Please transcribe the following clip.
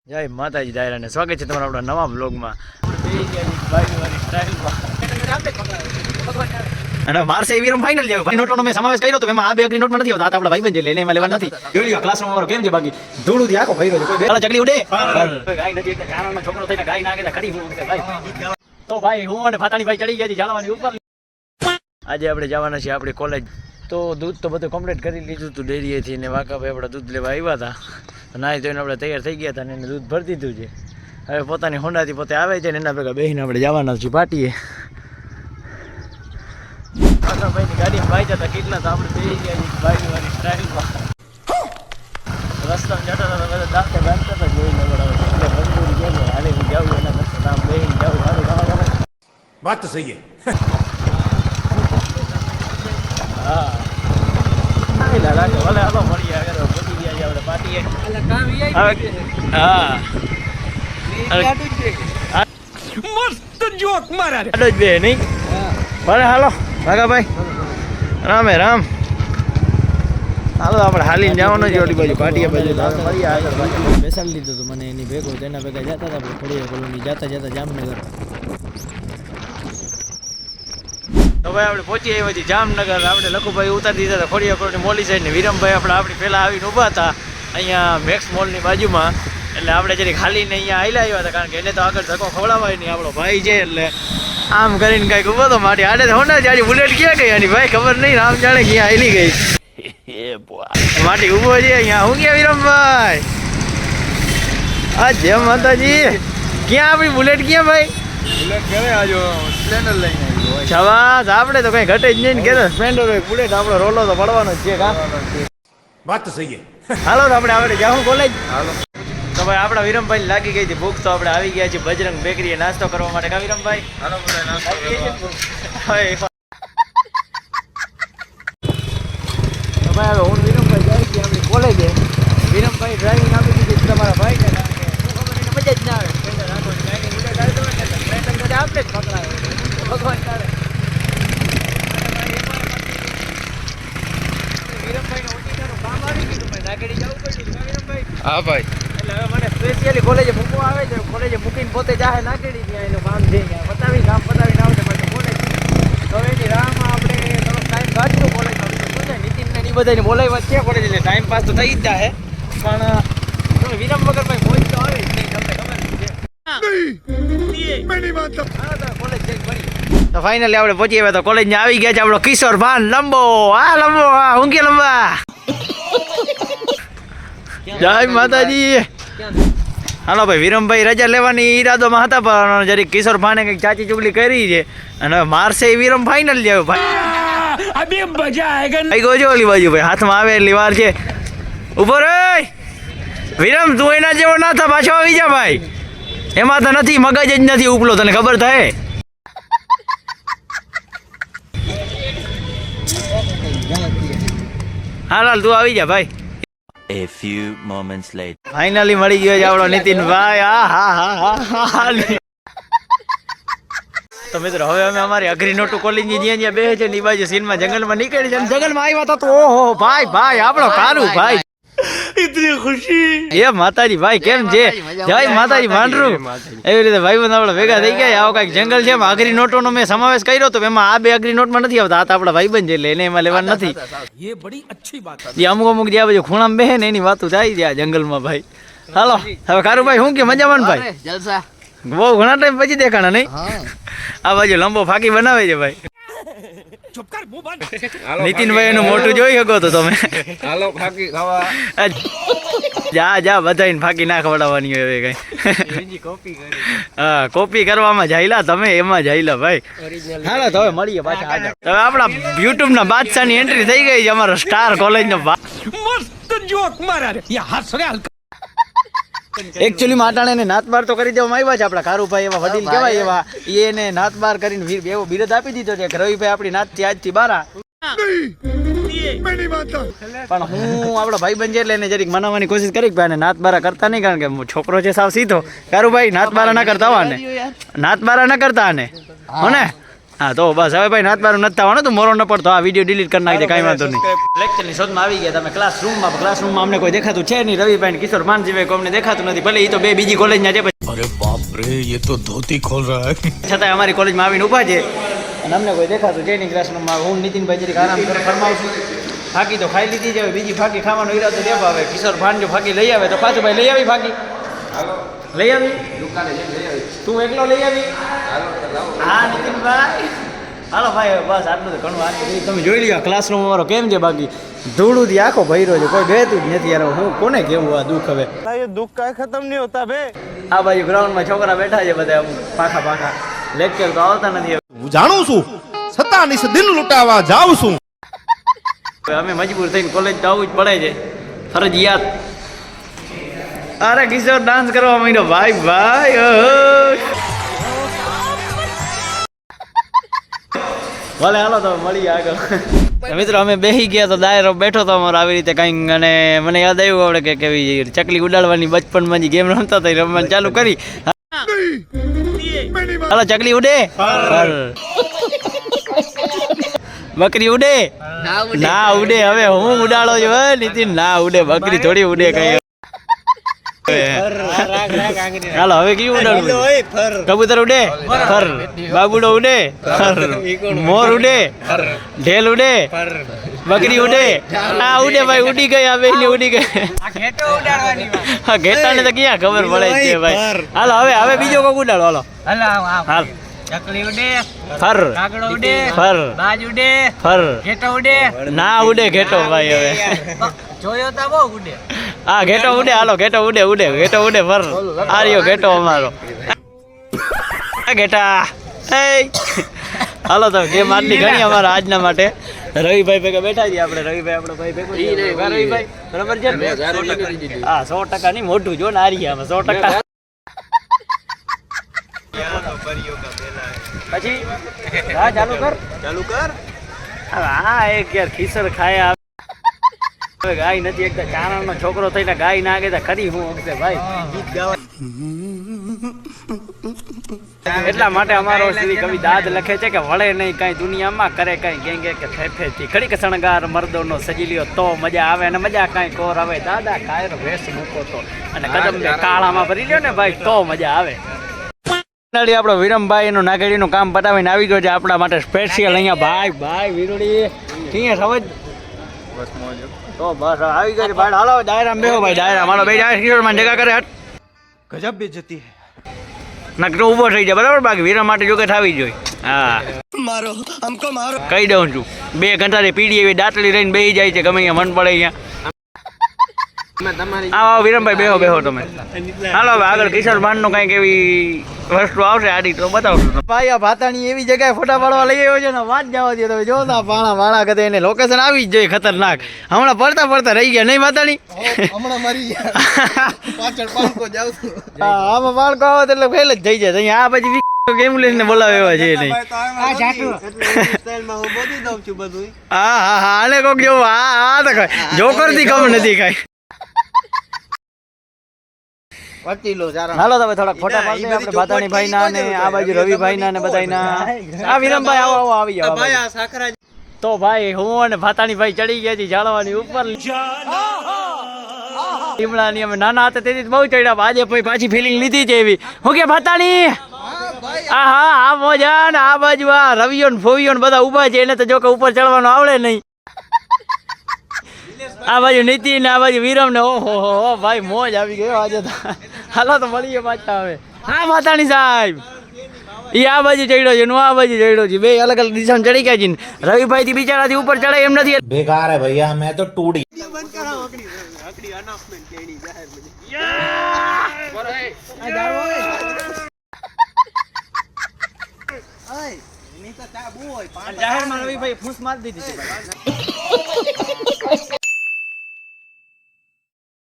જય માતાજી દાયરાને સ્વાગત છે તમારા આપણા નવા બ્લોગમાં અને મારસે વીરમ ફાઇનલ જેવો ભાઈ નોટનો મેં સમાવેશ કર્યો તો એમાં આ બે અગ્રી નોટમાં નથી આવતા આપણા ભાઈબંધ એટલે એને એમાં લેવા નથી જોઈ ક્લાસરૂમ અમારો કેમ છે બાકી ધૂળું થી આખો ભર્યો છે કોઈ બેલા ચકલી ઉડે ગાય નથી એટલે કારણમાં છોકરો થઈને ગાય નાગે તો ખડી ભાઈ તો ભાઈ હું અને ફાતાણી ભાઈ ચડી ગયા છે જાળવાની ઉપર આજે આપણે જવાના છીએ આપણી કોલેજ તો દૂધ તો બધું કમ્પ્લીટ કરી લીધું હતું ડેરીએથી ને વાકાભાઈ આપણે દૂધ લેવા આવ્યા હતા નાહી ધોઈને આપણે તૈયાર થઈ ગયા હતા ને એને દૂધ ભરી દીધું છે હવે પોતાની હોન્ડાથી પોતે આવે છે ને એના ભેગા બેસીને આપણે જવાના છીએ પાટીએ ભાઈની ગાડીમાં ભાઈ જતા કેટલા તો આપણે બેસી ગયા છીએ બાઈકવાળી સ્ટાઇલમાં રસ્તામાં જતા હતા બધા દાંતે બાંધતા હતા જોઈને એટલે મજબૂરી કેમ હાલે જાવું એના કરતા આમ બેસીને જાવું હાલે વાત તો સહી હા લાગે ભલે હાલો મળીએ આગળ પહોંચી ગયા આપણે પાટીએ હા મસ્ત જોક મારા આડો જ બે નહીં ભલે હાલો ભાગાભાઈ રામે રામ હાલો આપણે હાલીને જવાનું છે ઓલી બાજુ પાટીયા બાજુ મળીએ આગળ બેસાડી લીધું હતું મને એની ભેગો તેના ભેગા જતા હતા આપણે થોડી કોલોની જતા જતા જામનગર તો ભાઈ આપણે પહોંચી આવ્યા છીએ જામનગર આપણે લખુભાઈ ઉતારી દીધા હતા ખોડિયા કોલોની મોલી સાઈડ ને વિરમભાઈ આપણી પહેલાં આવીને ઊભા હતા અહીંયા મેક્સ મોલની બાજુમાં એટલે આપણે જરીક હાલીને અહીંયા આવેલા આવ્યા હતા કારણ કે એને તો આગળ ધક્કો ખવડાવાય નહીં આપણો ભાઈ છે એટલે આમ કરીને કાંઈક ઊભો તો મારી આડે હોના જાડી બુલેટ ક્યાં ગઈ આની ભાઈ ખબર નહીં રામ જાણે ક્યાં હાલી ગઈ માટી ઊભો છે અહીંયા હું ક્યાં વિરમભાઈ આ જય માતાજી ક્યાં આપણી બુલેટ ક્યાં ભાઈ બુલેટ ઘરે આજો સ્પ્લેન્ડર લઈને આવ્યો શાબાશ આપણે તો કઈ ઘટે જ નહીં કે સ્પ્લેન્ડર હોય બુલેટ આપણો રોલો તો પડવાનો જ છે કા વાત તો સહી હાલો તો આપણે જાઉં કોલેજ હાલો તો ભાઈ આપણા વિરમભાઈ લાગી ગઈ હતી ભૂખ તો આપણે આવી ગયા છીએ બજરંગ બેકરીએ નાસ્તો કરવા માટે કા વિરમભાઈ હાલો બધા નાસ્તો તો ભાઈ હવે હું વિરમભાઈ જાય છે આપણી કોલેજે વિરમભાઈ ડ્રાઇવિંગ આપી દીધી તમારા ભાઈને કારણ કે મજા જ ના આવે સ્પ્લેન્ડર રાખવાની ગાડી બુલેટ આવી દો ને સ્પ્લેન્ડર આપણે જ પકડાવે ભગવાન તારે વિરમભાઈને ઓટીકાનું કામ આવી ગયું મેં નાગેડી જવું પડ્યું વિરમભાઈ હા ભાઈ એટલે હવે મને સ્પેશિયલી કોલેજે મૂકવા આવે છે કોલેજે મૂકીને પોતે જાહે નાખેડી ત્યાં એનું કામ છે ત્યાં પતાવીને આવશે પછી કોલેજ તો એની રાહમાં આપણે થોડોક ટાઈમ કાઢશું કોલેજમાં શું છે નીતિનને એ બધાને બોલાવ્યા છે કોલેજ એટલે ટાઈમ પાસ તો થઈ જ જાહે પણ થોડું વિરમ વગર ભાઈ મોજ તો આવે જ નહીં તમને ખબર તો ફાઇનલી આપણે પહોંચી આવ્યા તો કોલેજ ને આવી ગયા છે આપણો કિશોર ભાન લંબો હા હું કે લંબા જય માતાજી હાલો ભાઈ વિરમભાઈ રજા લેવાની ઈરાદોમાં હતા પણ જરીક કિશોર ભાને કંઈક ચાચી ચુગલી કરી છે અને હવે મારશે વિરમ ફાઇનલ જાય ભાઈ ગોજો ઓલી બાજુ ભાઈ હાથમાં આવે એટલી વાર છે ઉભો રે વિરમ તું એના જેવો ના થા પાછો આવી જા ભાઈ એમાં તો નથી મગજ જ નથી ઉપલો તને ખબર થાય હાલ તું આવી જા ભાઈ A few moments later. Finally મળી ગયો છે આપણો નીતિનભાઈ તો મિત્રો હવે અમે અમારી અઘરી નોટુ કોલેજની જ્યાં જ્યાં બેસે છે ને એ બાજુ સીનમાં જંગલમાં નીકળી છે જંગલમાં આવ્યા હતા તો ઓહો ભાઈ આપણો કારું ભાઈ ઇતની ખુશી એ માતાજી ભાઈ કેમ છે જય માતાજી માંડરું એવી રીતે ભાઈ બંધ આપણે ભેગા થઈ ગયા આવો કઈક જંગલ છે એમાં અઘરી નોટોનો મેં સમાવેશ કર્યો તો એમાં આ બે અઘરી નોટમાં નથી આવતા આ તો આપણા ભાઈબંધ છે એટલે એને એમાં લેવાનું નથી ये बड़ी अच्छी बात है જે અમુક જે આ બધું ખૂણામાં બેહે ને એની વાતો થાય છે આ જંગલમાં ભાઈ હાલો હવે કારુભાઈ શું કે મજામાં ને ભાઈ જલસા બહુ ઘણા ટાઈમ પછી દેખાણા નહીં આ બાજુ લંબો ફાકી બનાવે છે ભાઈ चुप कर मुंह बंद નીતિનભાઈ એનું મોટું જોઈ શકો તો તમે હાલો ફાકી ખાવા જા બધાને ફાકી ના ખવડાવવાની હોય કઈ હા કોપી કરવામાં જાયલા તમે એમાં જાયલા ભાઈ હાલો તો હવે મળીએ પાછા આગળ હવે આપણા યુટ્યુબ ના બાદશાહની એન્ટ્રી થઈ ગઈ છે અમારો સ્ટાર કોલેજ નો मस्त जोक मारा रे ये हंस रे हल्का એકચ્યુઅલી માટાણે ને નાતબાર તો કરી દેવામાં આવ્યા છે આપણા કારુભાઈ એવા વડીલ કહેવાય એવા એને નાતબાર કરીને એવો બિરદ આપી દીધો છે કે રવિભાઈ આપણી નાતથી આજથી બારા પણ હું આપણો ભાઈબંધ છે એટલે એને જરીક મનાવવાની કોશિશ કરી ભાઈ અને નાત બારા કરતા નહીં કારણ કે છોકરો છે સાવ સીધો કારુભાઈ નાત બારા ના કરતા આને નાત બારા ના કરતા આને હો ને હા તો બસ હવે ભાઈ નાત બારું નથી થવાનું તો મોરો ન પડતો આ વિડીયો ડિલીટ કરી નાખી દે કાંઈ વાંધો નહીં. લેક્ચરની શોધમાં આવી ગયા તમે ક્લાસરૂમમાં અમને કોઈ દેખાતું છે નહીં. રવિભાઈ કિશોર માનજીભાઈ કોઈ અમને દેખાતું નથી. ભલે એ તો બે બીજી કોલેજના છે. अरे बाप रे ये तो धोती खोल रहा है. છતાંય અમારી કોલેજમાં આવીને ઊભા છે અને અમને કોઈ દેખાતું છે નહીં ક્લાસરૂમમાં. હું નીતિનભાઈ જરીક આરામ કરે ફરમાવશું. ફાકી તો ખાઈ લીધી છે, હવે બીજી ફાકી ખાવાનો ઈરાદો દેવા આવે. કિશોર ભાણજો ફાકી લઈ આવે તો પાછું ભાઈ લઈ આવી ફાકી લઈ આવી તું એકલો લઈ આવી. હા નીતિનભાઈ હાલો ભાઈ બસ આટલું તો ઘણું. આટલું તમે જોઈ લ્યો ક્લાસરૂમ અમારો કેમ છે. બાકી ધૂળુંથી આખો ભર્યો છે, કોઈ બેતું જ નથી યાર. હું કોને કેવું આ દુઃખ હવે. दुख का खत्म नहीं होता बे. આ બાજુ ગ્રાઉન્ડમાં છોકરા બેઠા છે બધા પાખા લેક્ચર તો આવતા નથી. હું જાણું છું સત્તાની દિન લૂંટાવા જાઉં છું. અમે મજબૂર થઈને કોલેજ તો આવવું જ પડે છે ફરજિયાત. અરે કિશોર ડાન્સ કરવા માંડ્યો ભાઈ ભાઈ. ભલે હાલો તો મળીએ આગળ. મિત્રો અમે બેસી ગયા તો દાયરો બેઠો તો અમારો આવી રીતે કંઈક. અને મને યાદ આવ્યું આપણે કે કેવી ચકલી ઉડાડવાની બચપનમાં જે ગેમ રમતા હતા એ રમવાનું ચાલુ કરી. હાલો ચકલી ઉડે બકરી ઉડે ના ઉડે. હવે હું ઉડાડો છું નીતિન. ના ઉડે બકરી થોડી ઉડે કઈ. હાલો હવે કયું ઉડાડવું. કબૂતર ઉડે ફર, બાબુડો ઉડે ફર, મોર ઉડે, ઢેલ ઉડે, બકરી ઉડે. આ ઉડે ભાઈ ઉડી ગઈ. આ બેની ઉડી ગઈ. હા ઘેટાને તો ક્યાં ખબર પડે છે ભાઈ. હાલો હવે બીજો કોક ઉડાડો. હાલો હાલ ચકલી ઉડે ફર, કાગડો ઉડે ફર, બાજ ઉડે ફર, ઘેટો ઉડે ના ઉડે ઘેટો ભાઈ. હવે જોયો તો બહુ ઉડે. હા ઘેટો ઉડે. હાલો ઘેટો ઉડે ઘેટો ઉડે ફર. આ રહ્યો ઘેટો અમારો. ઘેટા હાલો તો ગેમ આટલી ઘણી અમારા આજના માટે. રવિભાઈ ભેગા બેઠા છીએ આપણે. રવિભાઈ આપણો ભાઈ ભેગો રવિભાઈ બરાબર છે. હા 100% નહીં મોઢું જો ને આ રહ્યા 100%. પછી હા ચાલુ કર. હા એક યાર ખીસર ખાય આવે. ગાય નથી એકદમ ચારણનો છોકરો થઈને ગાય ના કે ખરી હું હશે ભાઈ. એટલા માટે અમારો શ્રી કવિ દાદ લખે છે કે વળે નહીં કાંઈ દુનિયામાં, કરે કાંઈ ગેંગે કે ફેફેથી ખડીક શણગાર મર્દોનો સજી લ્યો તો મજા આવે અને મજા કાંઈ કોર આવે. દાદા કાયરો વેશ મૂકો તો અને કદમ કાળામાં ભરી લ્યો ને ભાઈ તો મજા આવે. આપણો વિરમભાઈ એનું નાગેડીનું કામ પતાવીને આવી ગયો છે આપણા માટે સ્પેશિયલ અહીંયા. ભાઈ વિરુડી ક્યાં સમજ તો બસ આવી ગયો છે ભાઈ. હાલો ડાયરામાં બેહો ભાઈ. ડાયરા મારો ભાઈ ડાયરા કિશોરમાં જગા કરે હટ. गजब बेइज्जती है. નકરો ઊભો થઈ જાય બરાબર. બાકી વિરમ માટે જોકે થવી જોઈએ. હા मारो हमको मारो. કહી દઉં છું 2 ઘંટાની પીડી એવી દાંતલી રહીને બેસી જાય છે ગમે અહીંયા મન પડે અહીંયા. આવો વિરમભાઈ બેહો તમે. હાલો હવે આગળ કિશોર ભાનનું કંઈક એવી વસ્તુ આવશે આડી તો બતાવશું. ભાઈ આ ભાતાણી એવી જગ્યાએ ફોટા પાડવા લઈ આવ્યો છે ને વાત જવા દે. તમે જોતા પાણા કદે એને લોકેશન આવી જ જોઈએ ખતરનાક. હમણાં પડતા રહી ગયા નહીં ભાતાણી. હમણાં મરી ગયા. પાછળ પાલકો જાવ છું. હા આમાં બાળકો આવે એટલે ફેલ જ થઈ જાય. અહીંયા આ પછી એમ્બ્યુલન્સ ને બોલાવે એવા છે નહીં. હું બોલી દઉં છું બધું. હા આને કોક જેવું. હા તો કઈ જોકર થી કમ નથી કઈ. હાલો તમે થોડાક ફોટા પાડજો આપણે ભાતાણી ભાઈ ના ને આ બાજુ રવિભાઈ ના ને બધાયના. આ વિરમભાઈ આવો આવી જાવ ભાઈ. તો ભાઈ હું અને ભાતાણી ભાઈ ચડી ગયા છીએ જાળવાની ઉપર. લીમડાની અમે નાના હતા તેથી બહુ ચડ્યા. આજે ભાઈ પાછી ફિલિંગ લીધી છે એવી. હું કે ભાતાણી હા આ મોજા ને આ બાજુ આ રવિયો ને ફોવિયો ને બધા ઉભા છે. એને તો જો કે ઉપર ચડવાનું આવડે નહીં. આ બાજુ નીતિન ને આ બાજુ વિરમ ને ઓહો ભાઈ મોજ આવી ગયો આજે તો. હાલો તો મળીએ પાછા હવે. હા માતાણી સાહેબ એ આ બાજુ ચડ્યો છે હું આ બાજુ ચડ્યો છે. બે અલગ દિશામાં ચડી ગયા છે. રવિભાઈ થી બિચારાથી ઉપર ચડાય એમ નથી. બેકાર હે ભૈયા મેં તો ટૂડી. જાહેરમાં રવિભાઈ ફૂસ મારી દીધી છે.